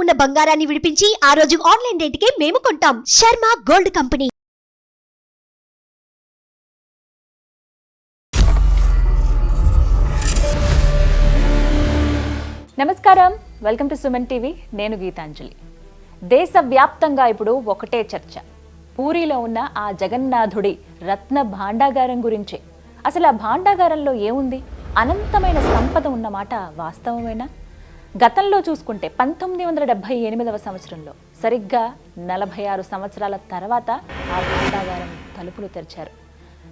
ఉన్న బంగారాన్ని విడిపించి ఆ రోజు ఆన్లైన్ రేటుకే మేము కొంటాం. Sharma gold company. నమస్కారం, వెల్కమ్ టు సుమన్ టీవీ. నేను గీతాంజలి. దేశవ్యాప్తంగా ఇప్పుడు ఒకటే చర్చ. పూరిలో ఉన్న ఆ జగన్నాథుడి రత్న భాండాగారం గురించే. అసలు ఆ భాండాగారంలో ఏముంది? అనంతమైన సంపద ఉన్నమాట వాస్తవమేనా? గతంలో చూసుకుంటే 1978వ సంవత్సరంలో సరిగ్గా 46 సంవత్సరాల తర్వాత ఆ భాండాగారం తలుపులు తెరిచారు.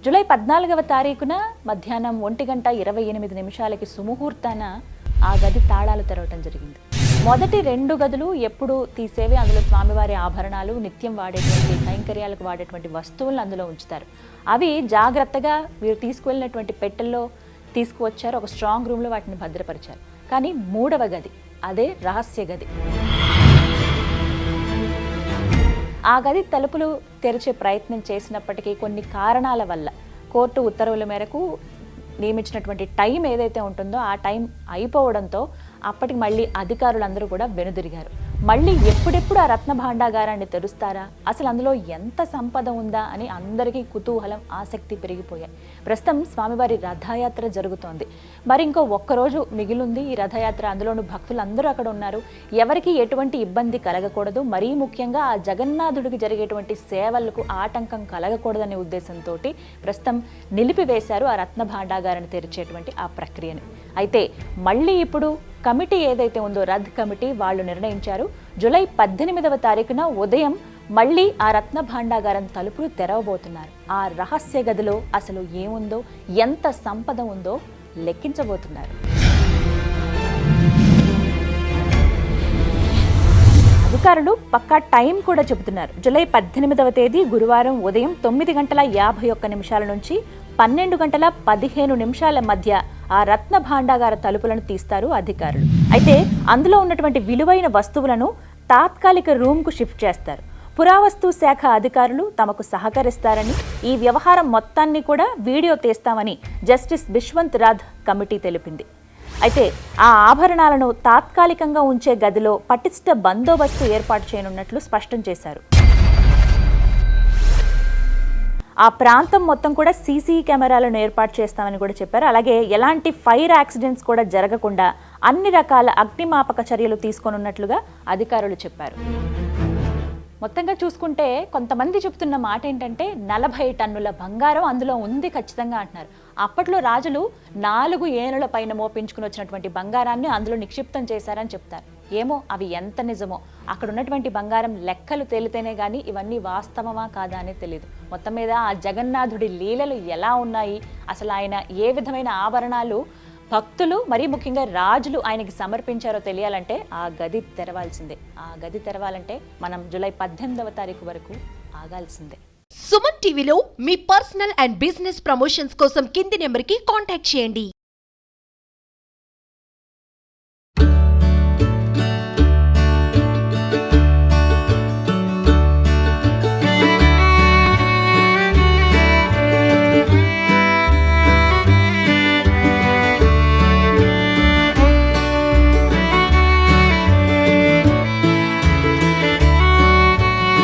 జూలై 14వ తారీఖున మధ్యాహ్నం 1:28 సుముహూర్తాన ఆ గది తాళాలు తెరవటం జరిగింది. మొదటి 2 గదులు ఎప్పుడు తీసేవి. అందులో స్వామివారి ఆభరణాలు, నిత్యం వాడేటువంటి కైంకర్యాలకు వాడేటువంటి వస్తువులను అందులో ఉంచుతారు. అవి జాగ్రత్తగా వీరు తీసుకువెళ్ళినటువంటి పెట్టెల్లో తీసుకువచ్చారు. ఒక స్ట్రాంగ్ రూమ్లో వాటిని భద్రపరిచారు. కానీ 3వ గది, అదే రహస్య గది. ఆ గది తలుపులు తెరిచే ప్రయత్నం చేసినప్పటికీ కొన్ని కారణాల వల్ల కోర్టు ఉత్తర్వుల మేరకు నియమించినటువంటి టైం ఏదైతే ఉంటుందో ఆ టైం అయిపోవడంతో అప్పటికి మళ్ళీ అధికారులందరూ కూడా వెనుదిరిగారు. మళ్ళీ ఎప్పుడెప్పుడు ఆ రత్న భాండాగారాన్ని తెరుస్తారా, అసలు అందులో ఎంత సంపద ఉందా అని అందరికీ కుతూహలం, ఆసక్తి పెరిగిపోయాయి. ప్రస్తుతం స్వామివారి రథయాత్ర జరుగుతోంది. మరి ఇంకో ఒక్కరోజు మిగిలింది ఈ రథయాత్ర. అందులోనూ భక్తులందరూ అక్కడ ఉన్నారు. ఎవరికి ఎటువంటి ఇబ్బంది కలగకూడదు, మరీ ముఖ్యంగా ఆ జగన్నాథుడికి జరిగేటువంటి సేవలకు ఆటంకం కలగకూడదనే ఉద్దేశంతో ప్రస్తుతం నిలిపివేశారు ఆ రత్న భాండాగారాన్ని తెరిచేటువంటి ఆ ప్రక్రియని. అయితే మళ్ళీ ఇప్పుడు కమిటీ ఏదైతే ఉందో, రథ్ కమిటీ, వాళ్ళు నిర్ణయించారు జూలై 18వ తారీఖున ఉదయం మళ్ళీ ఆ రత్న భాండాగారం తలుపులు తెరవబోతున్నారు. ఆ రహస్య గదిలో అసలు ఏముందో, ఎంత సంపద ఉందో లెక్కించబోతున్నారు. అధికారులు పక్కా టైం కూడా చెబుతున్నారు. జూలై 18వ తేదీ గురువారం ఉదయం 9:51 నుంచి 12:15 మధ్య ఆ రత్న భాండాగార తలుపులను తీస్తారు అధికారులు. అయితే అందులో ఉన్నటువంటి విలువైన వస్తువులను తాత్కాలిక రూమ్కు షిఫ్ట్ చేస్తారు. పురావస్తు శాఖ అధికారులు తమకు సహకరిస్తారని, ఈ వ్యవహారం మొత్తాన్ని కూడా video తీస్తామని justice Biswanath Rath committee తెలిపింది. అయితే ఆ ఆభరణాలను తాత్కాలికంగా ఉంచే గదిలో పటిష్ట బందోబస్తు ఏర్పాటు చేయనున్నట్లు స్పష్టం చేశారు. ఆ ప్రాంతం మొత్తం కూడా సీసీ కెమెరాలను ఏర్పాటు చేస్తామని కూడా చెప్పారు. అలాగే ఎలాంటి ఫైర్ యాక్సిడెంట్స్ కూడా జరగకుండా అన్ని రకాల అగ్నిమాపక చర్యలు తీసుకోనున్నట్లుగా అధికారులు చెప్పారు. మొత్తంగా చూసుకుంటే కొంతమంది చెప్తున్న మాట ఏంటంటే 40 టన్నుల బంగారం అందులో ఉంది ఖచ్చితంగా అంటున్నారు. అప్పట్లో రాజులు 4 ఏనుల పైన మోపించుకుని వచ్చినటువంటి బంగారాన్ని అందులో నిక్షిప్తం చేశారని చెప్తారు. ఏమో అవి ఎంత నిజమో, అక్కడ ఉన్నటువంటి బంగారం లెక్కలు తేలితేనే కానీ ఇవన్నీ వాస్తవమా కాదా అనేది తెలియదు. మొత్తం మీద ఆ జగన్నాథుడి లీలలు ఎలా ఉన్నాయి, అసలు ఆయన ఏ విధమైన ఆభరణాలు భక్తులు మరీ ముఖ్యంగా రాజులు ఆయనకి సమర్పించారో తెలియాలంటే ఆ గది తెరవాల్సిందే. ఆ గది తెరవాలంటే మనం జూలై 18వ తారీఖు వరకు ఆగాల్సిందే. సుమన్ టీవీలో మీ పర్సనల్ అండ్ బిజినెస్ ప్రమోషన్స్ కోసం కింది నెంబర్కి కాంటాక్ట్ చేయండి.